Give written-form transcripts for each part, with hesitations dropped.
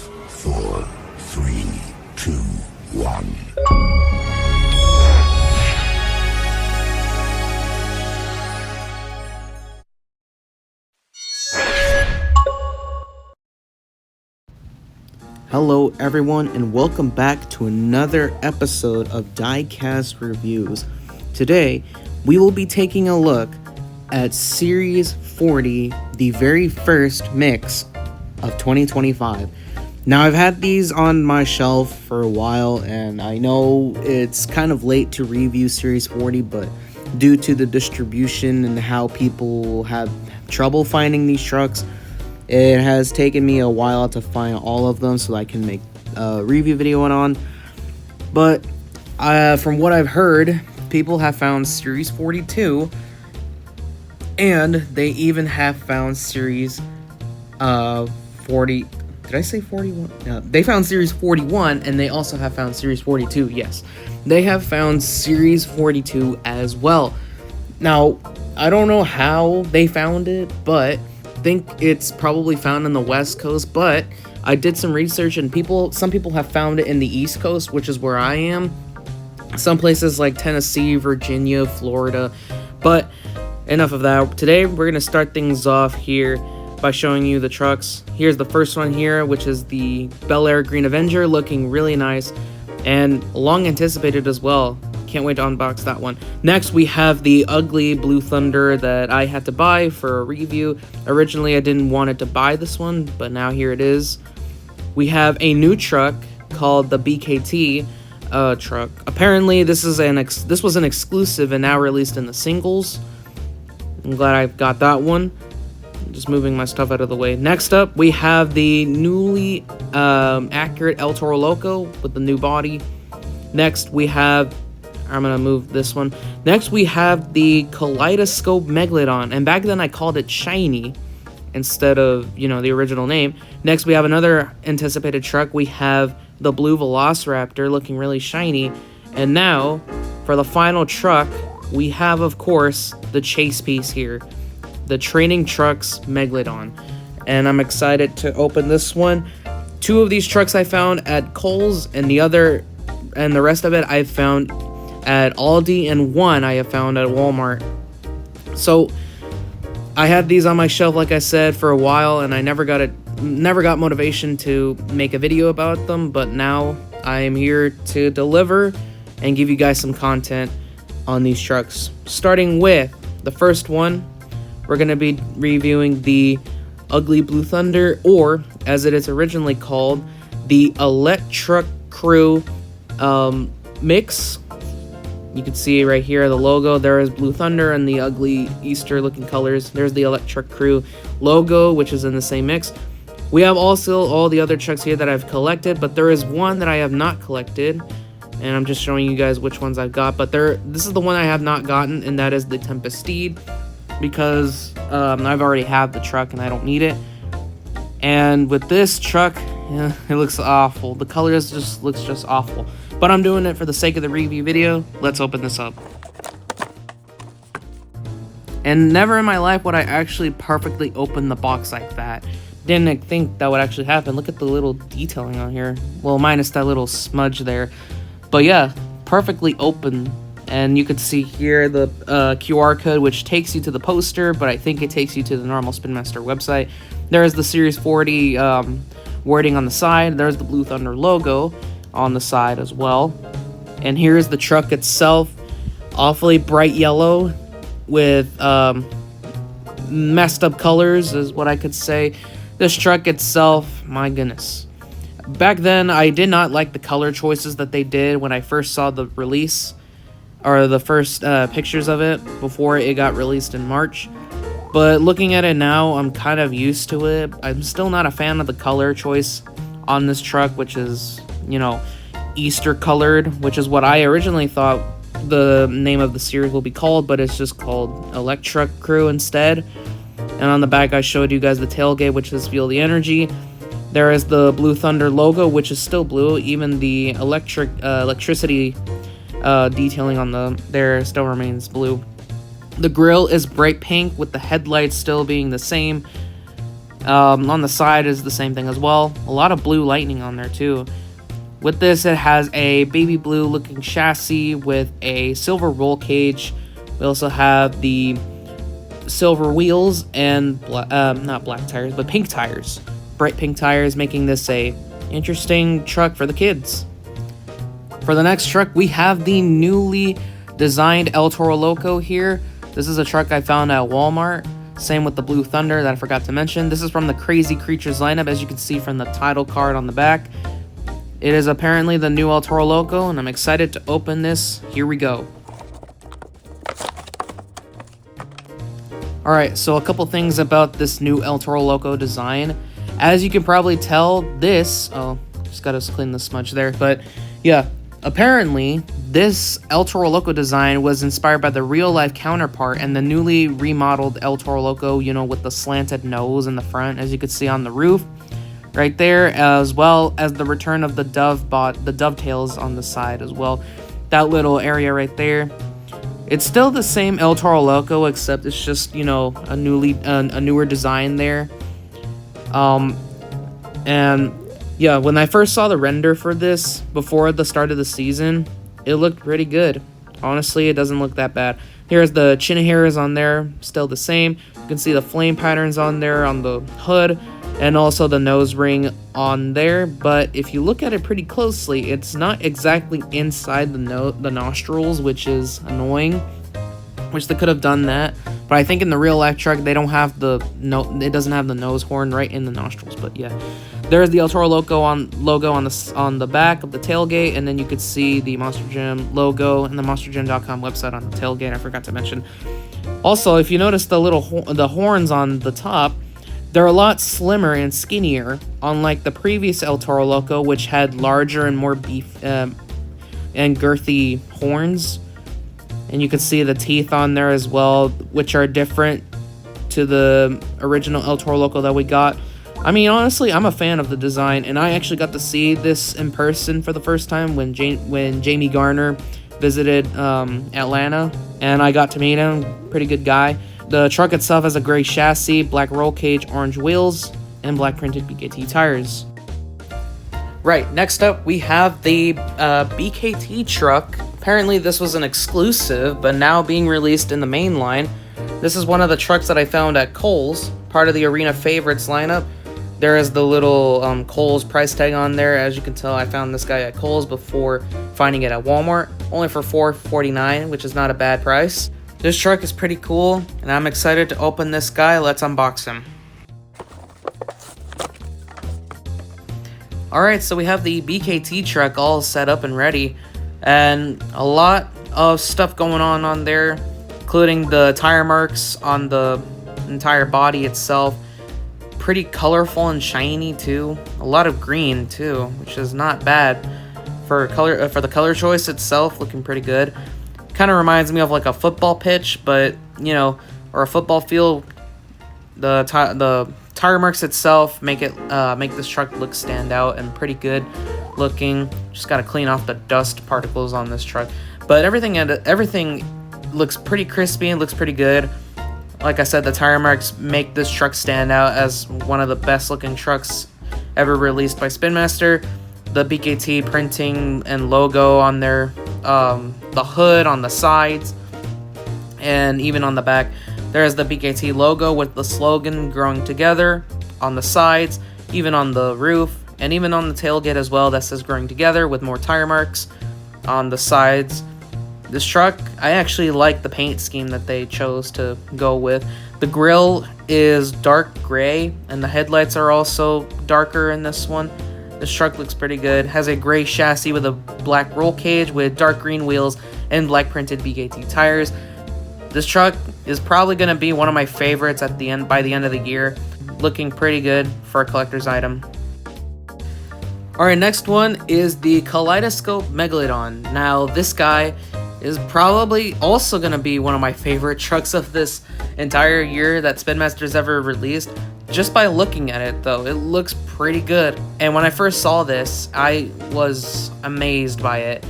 4, 3, 2, 1. Hello everyone, and welcome back to another episode of Diecast Reviews. Today, we will be taking a look at Series 40, the very first mix of 2025. Now, I've had these on my shelf for a while, and I know it's kind of late to review Series 40, but due to the distribution and how people have trouble finding these trucks, it has taken me a while to find all of them so I can make a review video on. But from what I've heard, people have found Series 42, and they even have found Series 40. Did I say 41? No, they found Series 41, and they also have found Series 42. Yes, they have found Series 42 as well. Now, I don't know how they found it, but think it's probably found in the West Coast, but I did some research, and some people have found it in the East Coast, which is where I am. Some places like Tennessee, Virginia, Florida. But enough of that. Today we're going to start things off here by showing you the trucks. Here's the first one here, which is the Bel Air Green Avenger, looking really nice and long anticipated as well. Can't wait to unbox that one. Next, we have the ugly Blue Thunder that I had to buy for a review. Originally, I didn't want to buy this one, but now here it is. We have a new truck called the BKT truck. Apparently, this was an exclusive and now released in the singles. I'm glad I got that one. I'm just moving my stuff out of the way. Next up, we have the newly accurate El Toro Loco with the new body. Next, we have I'm going to move this one. Next, we have the Kolidiscope Megalodon. And back then, I called it Shiny instead of, the original name. Next, we have another anticipated truck. We have the blue Velociraptor looking really shiny. And now, for the final truck, we have, of course, the chase piece here. The Training Trucks Megalodon. And I'm excited to open this one. 2 of these trucks I found at Kohl's, and the rest of it I found at Aldi, and one I have found at Walmart. So I had these on my shelf, like I said, for a while, and I never got motivation to make a video about them, but now I am here to deliver and give you guys some content on these trucks. Starting with the first one, we're going to be reviewing the Ugly Blue Thunder, or as it is originally called, the Electric Crew mix. You can see right here the logo. There is Blue Thunder and the ugly Easter looking colors. There's the Electric Crew logo, which is in the same mix. We have also all the other trucks here that I've collected, but there is one that I have not collected, and I'm just showing you guys which ones I've got. But this is the one I have not gotten, and that is the Tempestede, because I've already have the truck and I don't need it. And with this truck, it looks awful. The colors looks just awful. But I'm doing it for the sake of the review video. Let's open this up. And never in my life would I actually perfectly open the box like that. Didn't think that would actually happen. Look at the little detailing on here. Well, minus that little smudge there. But yeah, perfectly open. And you can see here the QR code, which takes you to the poster, but I think it takes you to the normal Spin Master website. There's the Series 40 wording on the side. There's the Blue Thunder logo on the side as well. And here's the truck itself, awfully bright yellow with messed up colors is what I could say. This truck itself, my goodness. Back then, I did not like the color choices that they did when I first saw the release, or the first pictures of it before it got released in March. But looking at it now, I'm kind of used to it. I'm still not a fan of the color choice on this truck, which is, Easter colored, which is what I originally thought the name of the series will be called, but it's just called Electric Crew instead. And on the back, I showed you guys the tailgate, which is Feel the Energy. There is the Blue Thunder logo, which is still blue. Even the electricity detailing on there still remains blue. The grille is bright pink with the headlights still being the same. On the side is the same thing as well. A lot of blue lightning on there too. With this, it has a baby blue looking chassis with a silver roll cage. We also have the silver wheels and not black tires, but pink tires, bright pink tires, making this a interesting truck for the kids. For the next truck, we have the newly designed El Toro Loco here. This is a truck I found at Walmart. Same with the Blue Thunder that I forgot to mention. This is from the Crazy Creatures lineup, as you can see from the title card on the back. It is apparently the new El Toro Loco, and I'm excited to open this. Here we go. Alright, so a couple things about this new El Toro Loco design. As you can probably tell, this... Oh, just gotta clean the smudge there. But, yeah, apparently, this El Toro Loco design was inspired by the real-life counterpart and the newly remodeled El Toro Loco, you know, with the slanted nose in the front, as you can see on the roof. Right there, as well as the return of the dovetails on the side as well. That little area right there. It's still the same El Toro Loco, except it's just, you know, a newer design there. And yeah, when I first saw the render for this before the start of the season, it looked pretty good. Honestly, it doesn't look that bad. Here's the chin hairs on there, still the same. You can see the flame patterns on there on the hood, and also the nose ring on there. But if you look at it pretty closely, it's not exactly inside the nostrils, which is annoying. Which they could have done that, but I think in the real life truck they don't have it doesn't have the nose horn right in the nostrils. But yeah, there's the El Toro Loco logo on the back of the tailgate, and then you could see the Monster Jam logo and the MonsterJam.com website on the tailgate. I forgot to mention. Also, if you notice the horns on the top, they're a lot slimmer and skinnier, unlike the previous El Toro Loco, which had larger and more beef and girthy horns. And you can see the teeth on there as well, which are different to the original El Toro Loco that we got. I mean, honestly, I'm a fan of the design, and I actually got to see this in person for the first time when Jamie Garner visited Atlanta, and I got to meet him. Pretty good guy. The truck itself has a gray chassis, black roll cage, orange wheels, and black printed BKT tires. Right, next up we have the BKT truck. Apparently this was an exclusive, but now being released in the main line. This is one of the trucks that I found at Kohl's, part of the Arena Favorites lineup. There is the little Kohl's price tag on there. As you can tell, I found this guy at Kohl's before finding it at Walmart, only for $4.49, which is not a bad price. This truck is pretty cool, and I'm excited to open this guy. Let's unbox him. Alright, so we have the BKT truck all set up and ready. And a lot of stuff going on there, including the tire marks on the entire body itself. Pretty colorful and shiny too. A lot of green too, which is not bad for the color choice itself. Looking pretty good. Kind of reminds me of like a football pitch, but you know, or a football field. The tire marks itself make this truck look stand out and pretty good looking. Just got to clean off the dust particles on this truck, but everything looks pretty crispy and looks pretty good. Like I said, the tire marks make this truck stand out as one of the best looking trucks ever released by Spin Master. The BKT printing and logo on there, the hood, on the sides, and even on the back. There's the BKT logo with the slogan "Growing Together" on the sides, even on the roof, and even on the tailgate as well, that says "Growing Together" with more tire marks on the sides. This truck, I actually like the paint scheme that they chose to go with. The grille is dark gray, and the headlights are also darker in this one. This truck looks pretty good. Has a gray chassis with a black roll cage with dark green wheels and black printed BKT tires. This truck is probably going to be one of my favorites by the end of the year. Looking pretty good for a collector's item. Alright, next one is the Kolidiscope Megalodon. Now, this guy is probably also going to be one of my favorite trucks of this entire year that Spin Master's ever released. Just by looking at it, though, it looks pretty good. And when I first saw this, I was amazed by it.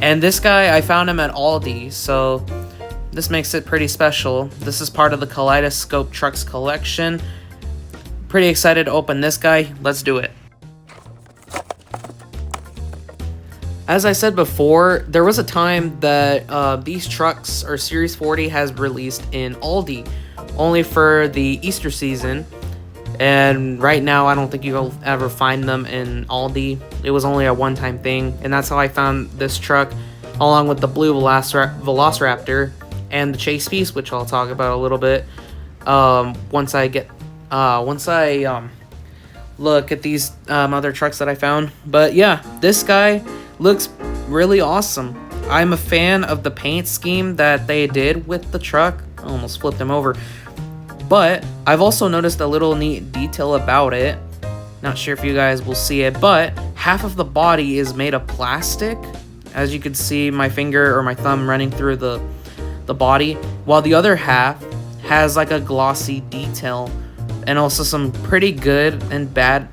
And this guy, I found him at Aldi, so this makes it pretty special. This is part of the Kolidiscope Trucks collection. pretty excited to open this guy. Let's do it. As I said before, there was a time that these trucks, or Series 40, has released in Aldi, only for the Easter season. And right now, I don't think you'll ever find them in Aldi. It was only a one-time thing, and that's how I found this truck, along with the blue Velociraptor and the chase piece, which I'll talk about a little bit once I look at these other trucks that I found. But yeah, this guy looks really awesome. I'm a fan of the paint scheme that they did with the truck. I almost flipped him over. But I've also noticed a little neat detail about it. Not sure if you guys will see it, but half of the body is made of plastic. As you can see, my finger or my thumb running through the body, while the other half has like a glossy detail and also some pretty good and bad,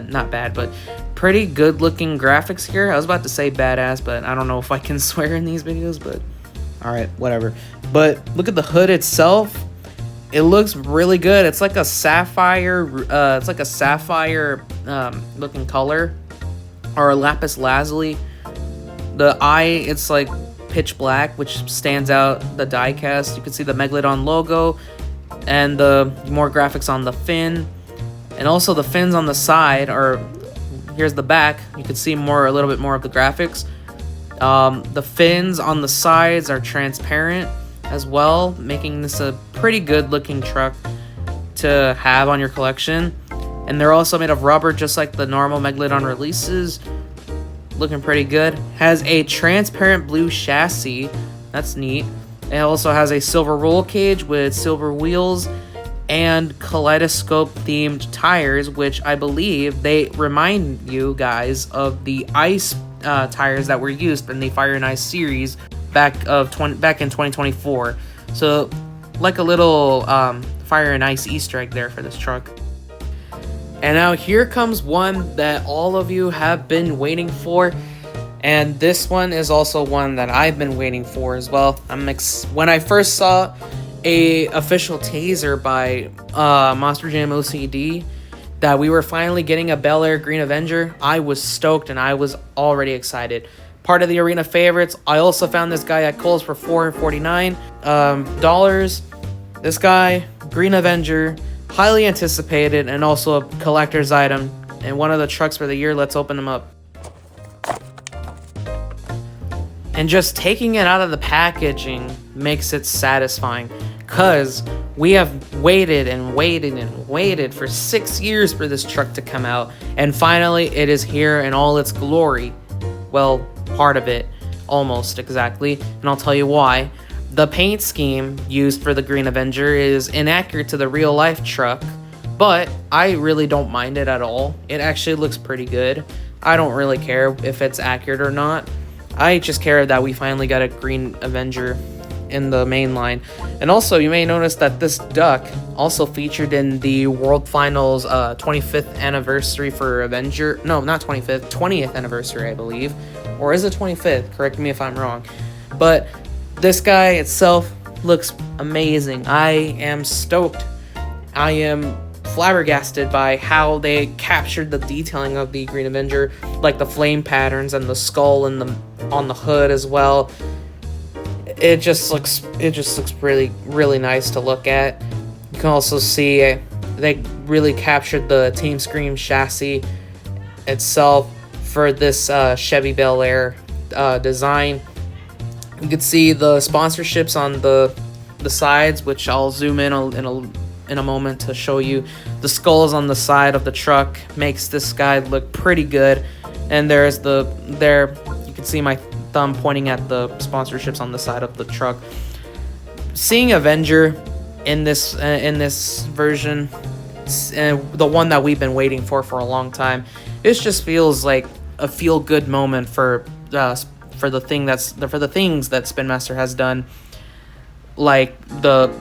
not bad, but pretty good looking graphics here. I was about to say badass, but I don't know if I can swear in these videos, but all right, whatever. But look at the hood itself. It looks really good. It's like a sapphire, looking color, or a lapis lazuli. The eye, it's like pitch black, which stands out the diecast. You can see the Megalodon logo and the more graphics on the fin, and also the fins on the side. Or here's the back. You can see a little bit more of the graphics. The fins on the sides are transparent as well, making this a pretty good looking truck to have on your collection. And they're also made of rubber, just like the normal Megalodon releases. Looking pretty good. Has a transparent blue chassis. That's neat. It also has a silver roll cage with silver wheels and Kolidiscope themed tires, which I believe they remind you guys of the ice tires that were used in the Fire and Ice series back in 2024. So like a little Fire and Ice Easter egg there for this truck. And now here comes one that all of you have been waiting for, and this one is also one that I've been waiting for as well. When I first saw a official teaser by Monster Jam OCD that we were finally getting a Bel Air Green Avenger, I was stoked and I was already excited. Part of the arena favorites. I also found this guy at Kohl's for $4.49. This guy, Green Avenger, highly anticipated and also a collector's item and one of the trucks for the year. Let's open them up. And just taking it out of the packaging makes it satisfying, because we have waited and waited and waited for 6 years for this truck to come out, and finally it is here in all its glory. Well, part of it, almost exactly, and I'll tell you why. The paint scheme used for the Green Avenger is inaccurate to the real life truck, but I really don't mind it at all. It actually looks pretty good. I don't really care if it's accurate or not. I just care that we finally got a Green Avenger in the main line. And also, you may notice that this duck also featured in the World Finals 25th anniversary for Avenger. No, not 25th, 20th anniversary, I believe. Or is it 25th? Correct me if I'm wrong. But this guy itself looks amazing. I am stoked. I am flabbergasted by how they captured the detailing of the Green Avenger, like the flame patterns and the skull and on the hood as well. It just looks really nice to look at. You can also see they really captured the Team Scream chassis itself for this Chevy Bel Air design. You can see the sponsorships on the sides, which I'll zoom in a moment to show you. The skulls on the side of the truck makes this guy look pretty good. And you can see my thumb pointing at the sponsorships on the side of the truck. Seeing Avenger in this version, the one that we've been waiting for a long time, it just feels like a feel-good moment for the things that Spin Master has done, like the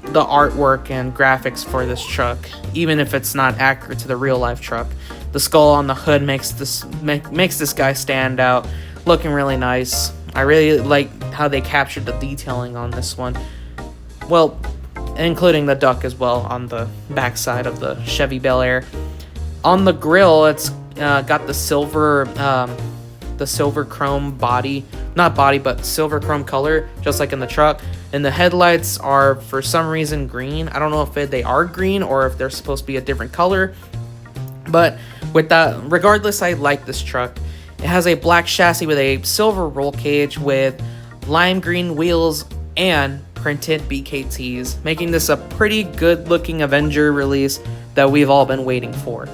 artwork and graphics for this truck. Even if it's not accurate to the real life truck, the skull on the hood makes this guy stand out, looking really nice. I really like how they captured the detailing on this one. Well, including the duck as well on the backside of the Chevy Bel Air. On the grill, it's got the silver chrome body, not body, but silver chrome color, just like in the truck. And the headlights are, for some reason, green. I don't know if they are green or if they're supposed to be a different color. But with that, regardless, I like this truck. It has a black chassis with a silver roll cage with lime green wheels and printed BKTs, making this a pretty good looking Avenger release that we've all been waiting for.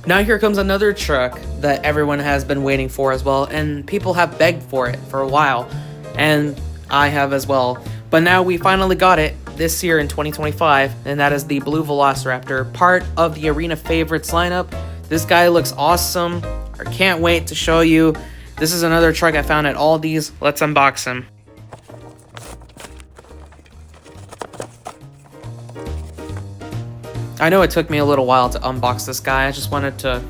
Now here comes another truck that everyone has been waiting for as well, and people have begged for it for a while, and I have as well. But now we finally got it this year in 2025, and that is the blue Velociraptor, part of the Arena Favorites lineup. This guy looks awesome. I can't wait to show you. This is another truck I found at Aldi's. Let's unbox him. I know it took me a little while to unbox this guy. I just wanted to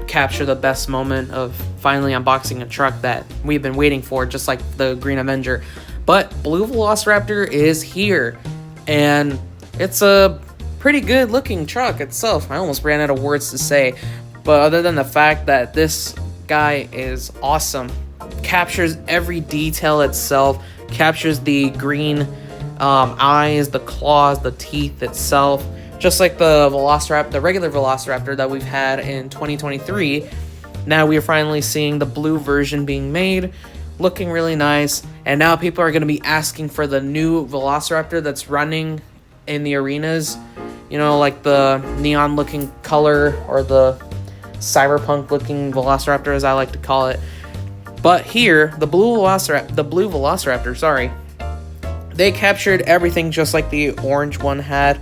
capture the best moment of finally unboxing a truck that we've been waiting for, just like the Green Avenger. But blue Velociraptor is here, and it's a pretty good looking truck itself. I almost ran out of words to say, but other than the fact that this guy is awesome, captures every detail itself, captures the green eyes, the claws, the teeth itself, just like the Velociraptor, the regular Velociraptor that we've had in 2023. Now we are finally seeing the blue version being made, looking really nice. And now people are going to be asking for the new Velociraptor that's running in the arenas. You know, like the neon looking color, or the cyberpunk looking Velociraptor, as I like to call it. But here, the blue Velociraptor, sorry, they captured everything just like the orange one had.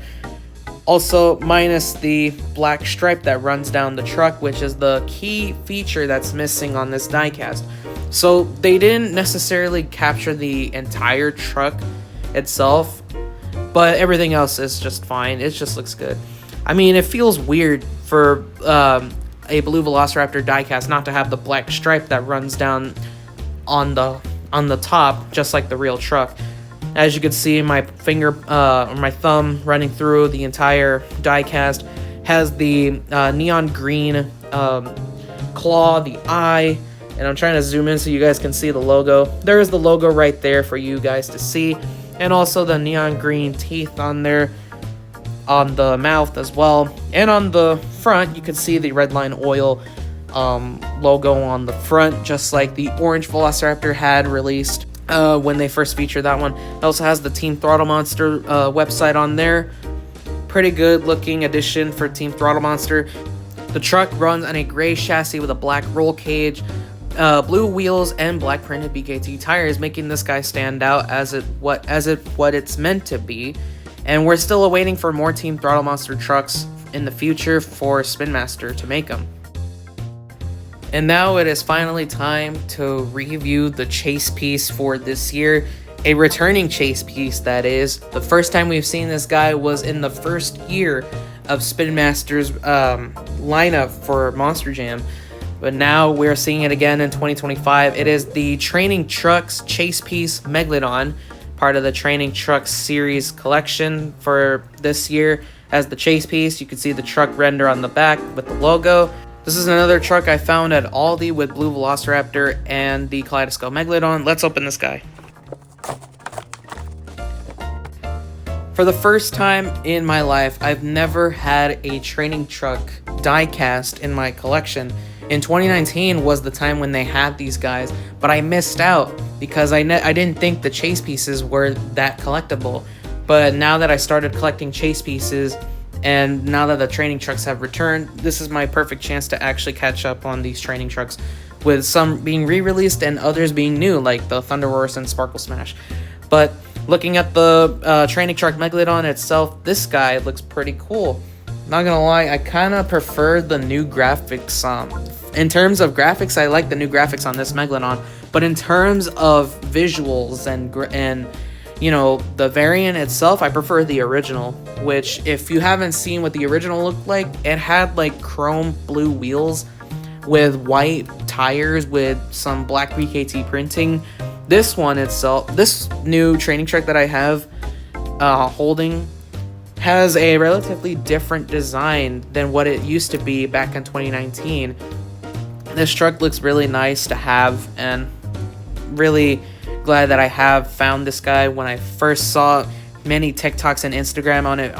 Also, minus the black stripe that runs down the truck, which is the key feature that's missing on this diecast. So they didn't necessarily capture the entire truck itself, but everything else is just fine. It just looks good. I mean, it feels weird for a blue Velociraptor diecast not to have the black stripe that runs down on the top, just like the real truck. As you can see, my finger or my thumb running through the entire diecast has the neon green claw, the eye, and I'm trying to zoom in so you guys can see the logo. There is the logo right there for you guys to see, and also the neon green teeth on there, on the mouth as well. And on the front, you can see the Redline Oil logo on the front, just like the orange Velociraptor had released when they first featured that one. It also has the Team Throttle Monster website on there. Pretty good looking addition for Team Throttle Monster. The truck runs on a gray chassis with a black roll cage, blue wheels, and black printed BKT tires, making this guy stand out as what it's meant to be. And we're still awaiting for more Team Throttle Monster trucks in the future for Spin Master to make them. And now it is finally time to review the chase piece for this year. A returning chase piece, that is. The first time we've seen this guy was in the first year of Spin Master's lineup for Monster Jam. But now we're seeing it again in 2025. It is the Training Trucks chase piece Megalodon, part of the Training Trucks series collection for this year. As the chase piece, you can see the truck render on the back with the logo. This is another truck I found at Aldi with blue Velociraptor and the Kolidiscope Megalodon. Let's open this guy. For the first time in my life, I've never had a training truck diecast in my collection. In 2019 was the time when they had these guys, but I missed out because I didn't think the chase pieces were that collectible. But now that I started collecting chase pieces, and now that the training trucks have returned, this is my perfect chance to actually catch up on these training trucks, with some being re-released and others being new, like the Thunderhorse and Sparkle Smash. But looking at the Training Truck Megalodon itself, this guy looks pretty cool. Not gonna lie, I kind of prefer the new graphics. In terms of graphics, I like the new graphics on this Megalodon, but in terms of visuals and you know, the variant itself, I prefer the original, which, if you haven't seen what the original looked like, it had like chrome blue wheels with white tires with some black BKT printing. This one itself, this new training truck that I have, holding has a relatively different design than what it used to be back in 2019. This truck looks really nice to have, and really glad that I have found this guy. When I first saw many TikToks and Instagram on it,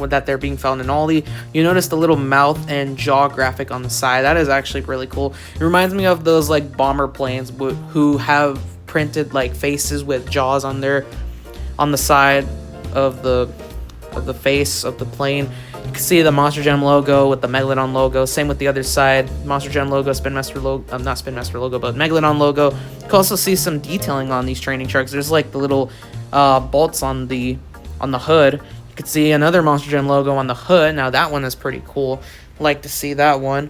that they're being found in Ollie, you notice the little mouth and jaw graphic on the side. That is actually really cool. It reminds me of those like bomber planes who have printed like faces with jaws on the side of the face of the plane. You can see the Monster Jam logo with the Megalodon logo. Same with the other side. Monster Jam logo, Spin Master logo, not Spin Master logo, but Megalodon logo. You can also see some detailing on these training trucks. There's like the little bolts on the hood. You can see another Monster Jam logo on the hood. Now that one is pretty cool. Like to see that one.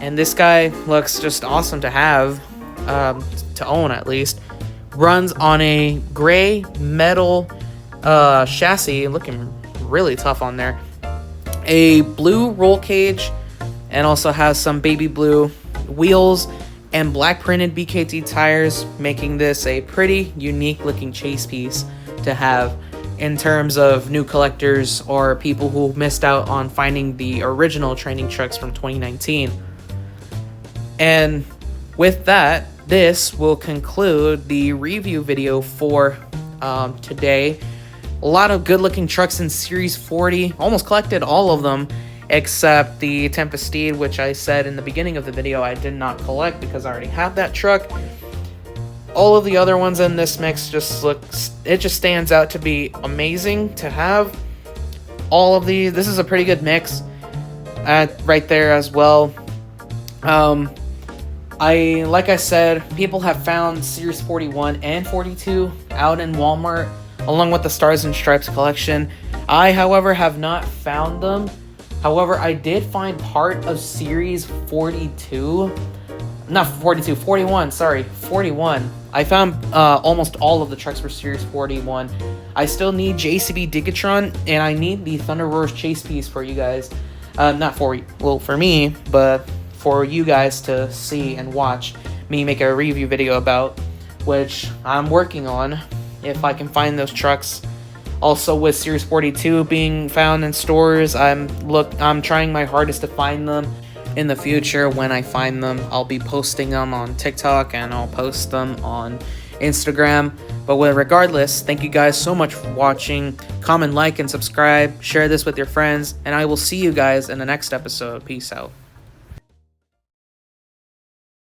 And this guy looks just awesome to have, to own at least. Runs on a gray metal chassis, looking really tough on there. A blue roll cage, and also has some baby blue wheels and black printed BKT tires, making this a pretty unique looking chase piece to have in terms of new collectors or people who missed out on finding the original training trucks from 2019. And with that, this will conclude the review video for today. A lot of good looking trucks in Series 40. Almost collected all of them except the Tempest Steed, which I said in the beginning of the video I did not collect because I already have that truck. All of the other ones in this mix just stands out to be amazing to have. All of these, this is a pretty good mix right there as well. Like I said, people have found Series 41 and 42 out in Walmart, along with the Stars and Stripes collection. I, however, have not found them. However, I did find part of Series 41. I found almost all of the trucks for Series 41. I still need JCB Decatron, and I need the Thunder Roars chase piece for you guys. Not for, well, for me, but for you guys to see and watch me make a review video about, which I'm working on if I can find those trucks. Also, with Series 42 being found in stores, I'm trying my hardest to find them. In the future, when I find them, I'll be posting them on TikTok and I'll post them on Instagram. But regardless, thank you guys so much for watching. Comment, like, and subscribe. Share this with your friends, and I will see you guys in the next episode. Peace out.